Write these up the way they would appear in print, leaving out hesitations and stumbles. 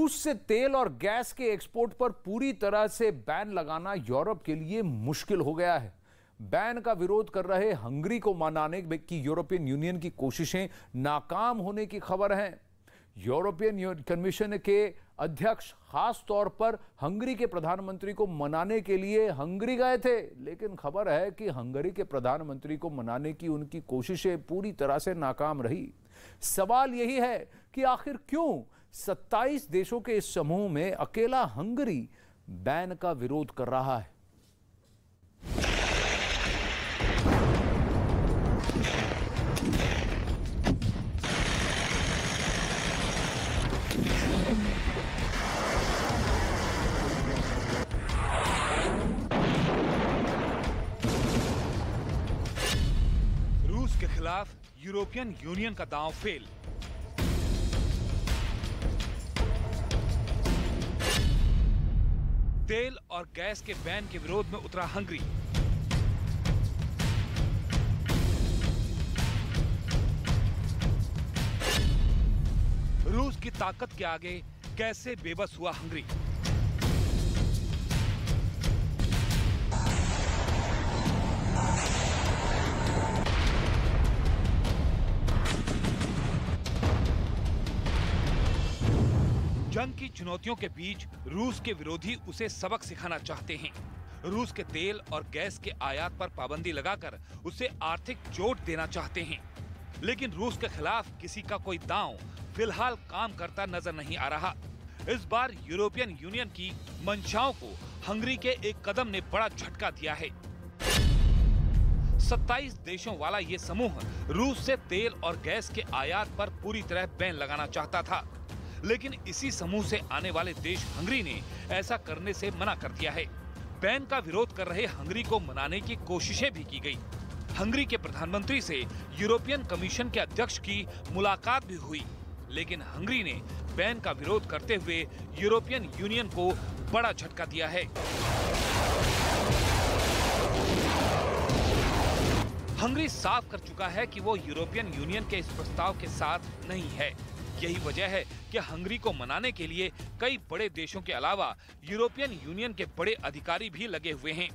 रूस से तेल और गैस के एक्सपोर्ट पर पूरी तरह से बैन लगाना यूरोप के लिए मुश्किल हो गया है। बैन का विरोध कर रहे हंगरी को मनाने की यूरोपियन यूनियन की कोशिशें नाकाम होने की खबर है। यूरोपियन कमीशन के अध्यक्ष खास तौर पर हंगरी के प्रधानमंत्री को मनाने के लिए हंगरी गए थे, लेकिन खबर है कि हंगरी के प्रधानमंत्री को मनाने की उनकी कोशिशें पूरी तरह से नाकाम रही। सवाल यही है कि आखिर क्यों 27 देशों के इस समूह में अकेला हंगरी बैन का विरोध कर रहा है। रूस के खिलाफ यूरोपियन यूनियन का दांव फेल। तेल और गैस के बैन के विरोध में उतरा हंगरी। रूस की ताकत के आगे कैसे बेबस हुआ हंगरी। जंग की चुनौतियों के बीच रूस के विरोधी उसे सबक सिखाना चाहते हैं। रूस के तेल और गैस के आयात पर पाबंदी लगाकर उसे आर्थिक चोट देना चाहते हैं, लेकिन रूस के खिलाफ किसी का कोई दांव फिलहाल काम करता नजर नहीं आ रहा। इस बार यूरोपियन यूनियन की मंशाओं को हंगरी के एक कदम ने बड़ा झटका दिया है। 27 देशों वाला ये समूह रूस से तेल और गैस के आयात पर पूरी तरह बैन लगाना चाहता था, लेकिन इसी समूह से आने वाले देश हंगरी ने ऐसा करने से मना कर दिया है। बैन का विरोध कर रहे हंगरी को मनाने की कोशिशें भी की गई। हंगरी के प्रधानमंत्री से यूरोपियन कमीशन के अध्यक्ष की मुलाकात भी हुई, लेकिन हंगरी ने बैन का विरोध करते हुए यूरोपियन यूनियन को बड़ा झटका दिया है। हंगरी साफ कर चुका है कि वो यूरोपियन यूनियन के इस प्रस्ताव के साथ नहीं है। यही वजह है कि हंगरी को मनाने के लिए कई बड़े देशों के अलावा यूरोपियन यूनियन के बड़े अधिकारी भी लगे हुए हैं।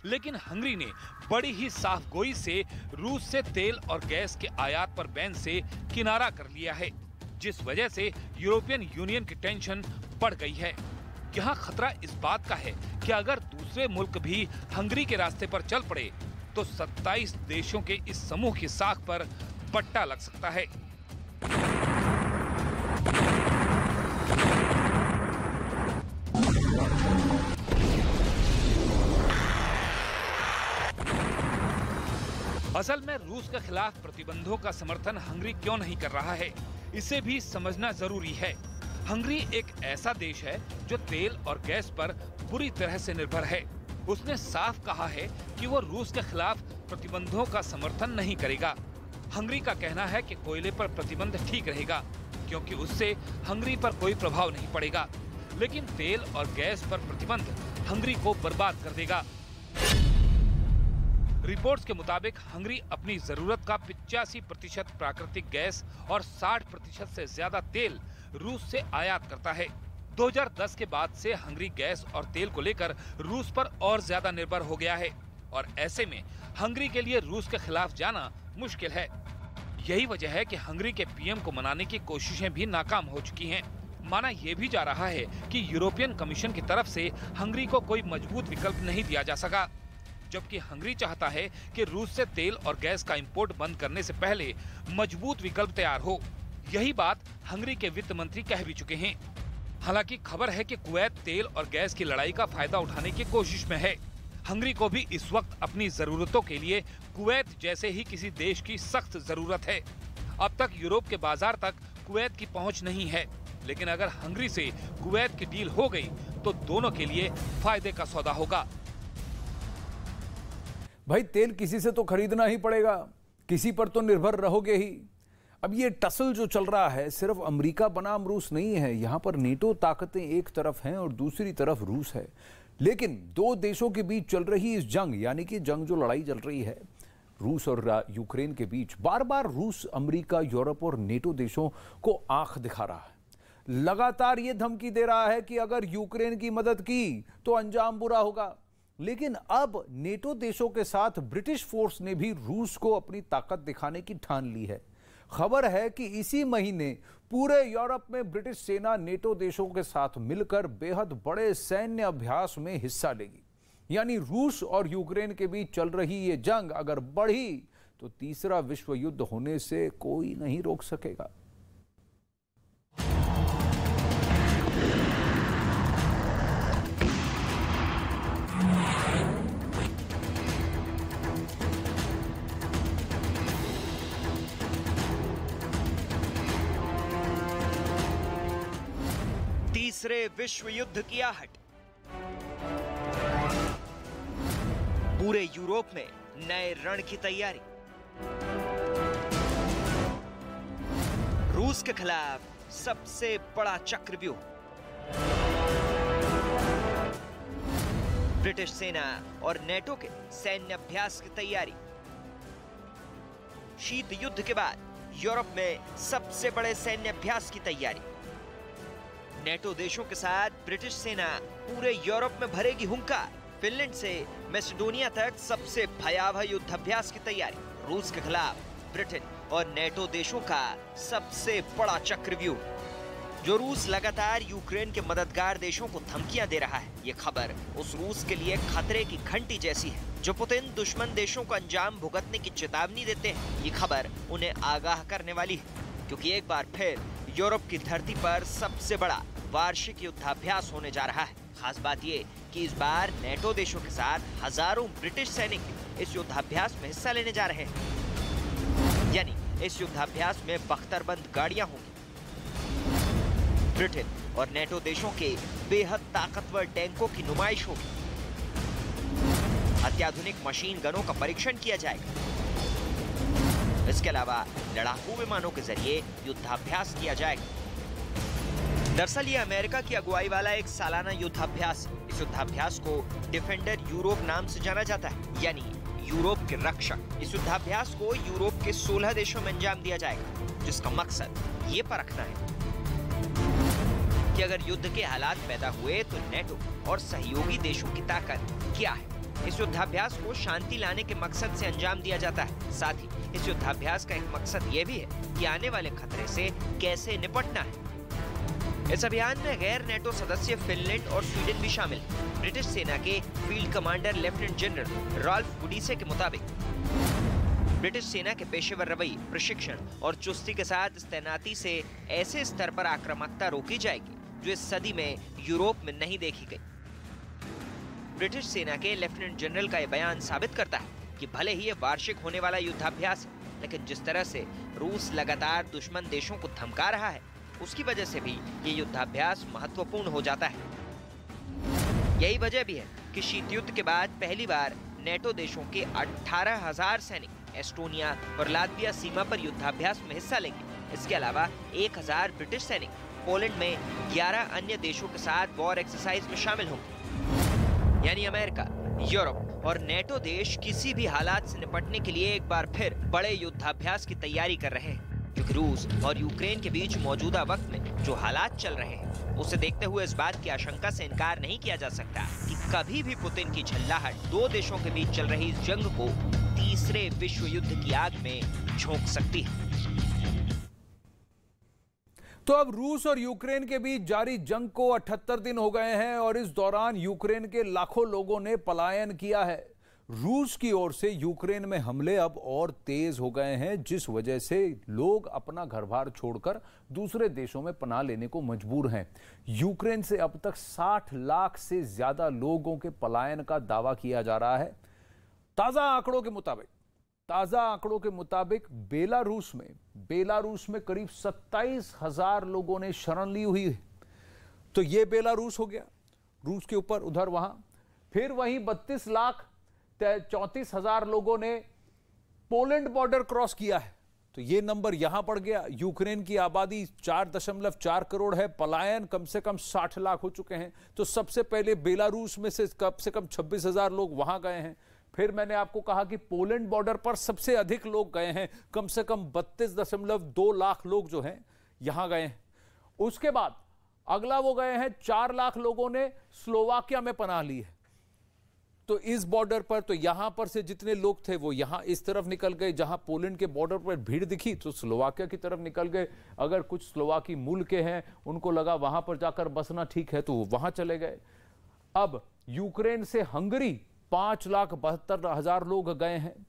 लेकिन हंगरी ने बड़ी ही साफगोई से रूस से तेल और गैस के आयात पर बैन से किनारा कर लिया है, जिस वजह से यूरोपियन यूनियन की टेंशन बढ़ गई है। यहाँ खतरा इस बात का है कि अगर दूसरे मुल्क भी हंगरी के रास्ते पर चल पड़े तो 27 देशों के इस समूह की साख पर पट्टा लग सकता है। असल में रूस के खिलाफ प्रतिबंधों का समर्थन हंगरी क्यों नहीं कर रहा है, इसे भी समझना जरूरी है। हंगरी एक ऐसा देश है जो तेल और गैस पर बुरी तरह से निर्भर है। उसने साफ कहा है कि वो रूस के खिलाफ प्रतिबंधों का समर्थन नहीं करेगा। हंगरी का कहना है कि कोयले पर प्रतिबंध ठीक रहेगा, क्योंकि उससे हंगरी पर कोई प्रभाव नहीं पड़ेगा, लेकिन तेल और गैस पर प्रतिबंध हंगरी को बर्बाद कर देगा। रिपोर्ट्स के मुताबिक हंगरी अपनी जरूरत का 85% प्राकृतिक गैस और 60% से ज्यादा तेल रूस से आयात करता है। 2010 के बाद से हंगरी गैस और तेल को लेकर रूस पर और ज्यादा निर्भर हो गया है, और ऐसे में हंगरी के लिए रूस के खिलाफ जाना मुश्किल है। यही वजह है कि हंगरी के पीएम को मनाने की कोशिशें भी नाकाम हो चुकी हैं। माना यह भी जा रहा है कि यूरोपियन कमीशन की तरफ से हंगरी को कोई मजबूत विकल्प नहीं दिया जा सका, जबकि हंगरी चाहता है कि रूस से तेल और गैस का इंपोर्ट बंद करने से पहले मजबूत विकल्प तैयार हो। यही बात हंगरी के वित्त मंत्री कह भी चुके हैं। हालांकि खबर है कि कुवैत तेल और गैस की लड़ाई का फायदा उठाने की कोशिश में है। हंगरी को भी इस वक्त अपनी जरूरतों के लिए कुवैत जैसे ही किसी देश की सख्त जरूरत है। अब तक यूरोप के बाजार तक कुवैत की पहुंच नहीं है, लेकिन अगर हंगरी से कुवैत की डील हो गई तो दोनों के लिए फायदे का सौदा होगा। भाई तेल किसी से तो खरीदना ही पड़ेगा, किसी पर तो निर्भर रहोगे ही। अब ये टसल जो चल रहा है सिर्फ अमेरिका बनाम रूस नहीं है। यहां पर नेटो ताकतें एक तरफ हैं और दूसरी तरफ रूस है, लेकिन दो देशों के बीच चल रही इस जंग, यानी कि जंग जो लड़ाई चल रही है रूस और यूक्रेन के बीच, बार बार रूस अमेरिका यूरोप और नेटो देशों को आंख दिखा रहा है। लगातार यह धमकी दे रहा है कि अगर यूक्रेन की मदद की तो अंजाम बुरा होगा। लेकिन अब नेटो देशों के साथ ब्रिटिश फोर्स ने भी रूस को अपनी ताकत दिखाने की ठान ली है। खबर है कि इसी महीने पूरे यूरोप में ब्रिटिश सेना नेटो देशों के साथ मिलकर बेहद बड़े सैन्य अभ्यास में हिस्सा लेगी। यानी रूस और यूक्रेन के बीच चल रही ये जंग अगर बढ़ी तो तीसरा विश्व युद्ध होने से कोई नहीं रोक सकेगा। तीसरे विश्व युद्ध की आहट। पूरे यूरोप में नए रण की तैयारी। रूस के खिलाफ सबसे बड़ा चक्रव्यूह। ब्रिटिश सेना और नेटो के सैन्य अभ्यास की तैयारी। शीत युद्ध के बाद यूरोप में सबसे बड़े सैन्य अभ्यास की तैयारी। नेटो देशों के साथ ब्रिटिश सेना पूरे यूरोप में भरेगी हुंकार। फिनलैंड से मैसेडोनिया तक सबसे भयावह युद्धाभ्यास की तैयारी। रूस के खिलाफ ब्रिटेन और नेटो देशों का सबसे बड़ा चक्रव्यूह। जो रूस लगातार यूक्रेन के मददगार देशों को धमकियां दे रहा है, ये खबर उस रूस के लिए खतरे की घंटी जैसी है जो पुतिन दुश्मन देशों को अंजाम भुगतने की चेतावनी देते हैं। ये खबर उन्हें आगाह करने वाली है, क्योंकि एक बार फिर यूरोप की धरती पर सबसे बड़ा वार्षिक युद्धाभ्यास होने जा रहा है। खास बात ये कि इस बार नेटो देशों के साथ हजारों ब्रिटिश सैनिक इस युद्धाभ्यास में हिस्सा लेने जा रहे हैं। यानी इस युद्धाभ्यास में बख्तरबंद गाड़ियां होंगी। ब्रिटेन और नेटो देशों के बेहद ताकतवर टैंकों की नुमाइश होगी। अत्याधुनिक मशीन गनों का परीक्षण किया जाएगा। इसके अलावा लड़ाकू विमानों के जरिए युद्धाभ्यास किया जाएगा। दरअसल ये अमेरिका की अगुवाई वाला एक सालाना युद्धाभ्यास है। इस युद्धाभ्यास को डिफेंडर यूरोप नाम से जाना जाता है, यानी यूरोप के रक्षक। इस युद्धाभ्यास को यूरोप के 16 देशों में अंजाम दिया जाएगा, जिसका मकसद ये परखना है कि अगर युद्ध के हालात पैदा हुए तो नेटो और सहयोगी देशों की ताकत क्या है। इस युद्धाभ्यास को शांति लाने के मकसद से अंजाम दिया जाता है। साथ ही इस युद्धाभ्यास का एक मकसद ये भी है कि आने वाले खतरे से कैसे निपटना है। इस अभियान में गैर नेटो सदस्य फिनलैंड और स्वीडन भी शामिल हैं। ब्रिटिश सेना के field commander lieutenant general Ralph Wooddisse के मुताबिक ब्रिटिश सेना के पेशेवर रवैये, प्रशिक्षण और चुस्ती के साथ इस तैनाती से ऐसे स्तर पर आक्रामकता रोकी जाएगी जो इस सदी में यूरोप में नहीं देखी गई। ब्रिटिश सेना के लेफ्टिनेंट जनरल का यह बयान साबित करता है कि भले ही ये वार्षिक होने वाला युद्धाभ्यास है, लेकिन जिस तरह से रूस लगातार दुश्मन देशों को धमका रहा है, उसकी वजह से भी ये युद्धाभ्यास महत्वपूर्ण हो जाता है। यही वजह भी है कि शीत युद्ध के बाद पहली बार नेटो देशों के 18,000 सैनिक एस्टोनिया और लातविया सीमा पर युद्धाभ्यास में हिस्सा लेंगे। इसके अलावा 1,000 ब्रिटिश सैनिक पोलैंड में 11 अन्य देशों के साथ वॉर एक्सरसाइज में शामिल होंगे। यानी अमेरिका, यूरोप और नेटो देश किसी भी हालात से निपटने के लिए एक बार फिर बड़े युद्धाभ्यास की तैयारी कर रहे हैं, क्योंकि रूस और यूक्रेन के बीच मौजूदा वक्त में जो हालात चल रहे हैं, उसे देखते हुए इस बात की आशंका से इनकार नहीं किया जा सकता कि कभी भी पुतिन की झल्लाहट दो देशों के बीच चल रही इस जंग को तीसरे विश्व युद्ध की आग में झोंक सकती है। तो अब रूस और यूक्रेन के बीच जारी जंग को 78 दिन हो गए हैं और इस दौरान यूक्रेन के लाखों लोगों ने पलायन किया है। रूस की ओर से यूक्रेन में हमले अब और तेज हो गए हैं, जिस वजह से लोग अपना घर-बार छोड़कर दूसरे देशों में पनाह लेने को मजबूर हैं। यूक्रेन से अब तक 60 लाख से ज्यादा लोगों के पलायन का दावा किया जा रहा है। ताजा आंकड़ों के मुताबिक बेलारूस में करीब 27,000 लोगों ने शरण ली हुई है। तो ये बेलारूस हो गया, रूस के ऊपर उधर वहां। फिर वहीं 32,34,000 लोगों ने पोलैंड बॉर्डर क्रॉस किया है। तो ये नंबर यहां पड़ गया। यूक्रेन की आबादी 4.4 करोड़ है, पलायन कम से कम 60 लाख हो चुके हैं। तो सबसे पहले बेलारूस में से कम 26,000 लोग वहां गए हैं। फिर मैंने आपको कहा कि पोलैंड बॉर्डर पर सबसे अधिक लोग गए हैं, कम से कम 32.2 लाख लोग जो हैं यहां गए हैं। उसके बाद अगला वो गए हैं, 4 लाख लोगों ने स्लोवाकिया में पनाह ली है। तो इस बॉर्डर पर, तो यहां पर से जितने लोग थे वो यहां इस तरफ निकल गए, जहां पोलैंड के बॉर्डर पर भीड़ दिखी तो स्लोवाकिया की तरफ निकल गए। अगर कुछ स्लोवाकी मूल के हैं, उनको लगा वहां पर जाकर बसना ठीक है, तो वो वहां चले गए। अब यूक्रेन से हंगरी 5,72,000 लोग गए हैं।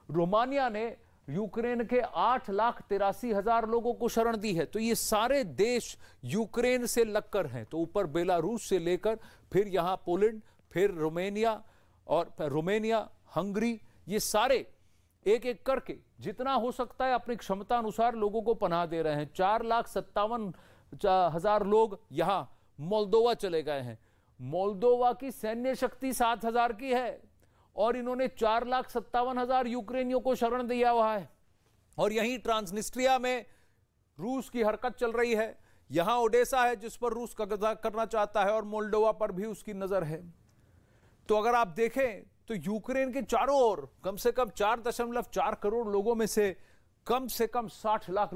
रोमानिया ने यूक्रेन के 8,83,000 लोगों को शरण दी है। तो ये सारे देश यूक्रेन से लगकर हैं। तो ऊपर बेलारूस से लेकर फिर यहां पोलैंड, फिर रोमानिया, हंगरी, ये सारे एक एक करके जितना हो सकता है अपनी क्षमता अनुसार लोगों को पनाह दे रहे हैं। 4,57,000 लोग यहां मोल्दोवा चले गए हैं। मोल्दोवा की सैन्य शक्ति 7,000 की है और इन्होंने 4,57,000 यूक्रेनियों को शरण दिया हुआ है। और यहीं ट्रांसनिस्ट्रिया में रूस की हरकत चल रही है। यहां ओडेसा है जिस पर रूस कब्जा करना चाहता है और मोल्डोवा पर भी उसकी नजर है। तो अगर आप देखें तो यूक्रेन के चारों ओर कम से कम 4.4 करोड़ लोगों में से कम 60 लाख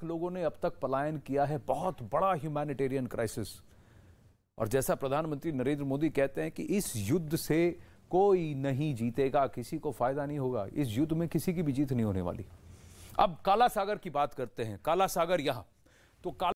लोगों ने अब तक पलायन किया है। बहुत बड़ा ह्यूमैनिटेरियन क्राइसिस। और जैसा प्रधानमंत्री नरेंद्र मोदी कहते हैं कि इस युद्ध से कोई नहीं जीतेगा, किसी को फायदा नहीं होगा। इस युद्ध में किसी की भी जीत नहीं होने वाली। अब काला सागर की बात करते हैं। काला सागर यहां तो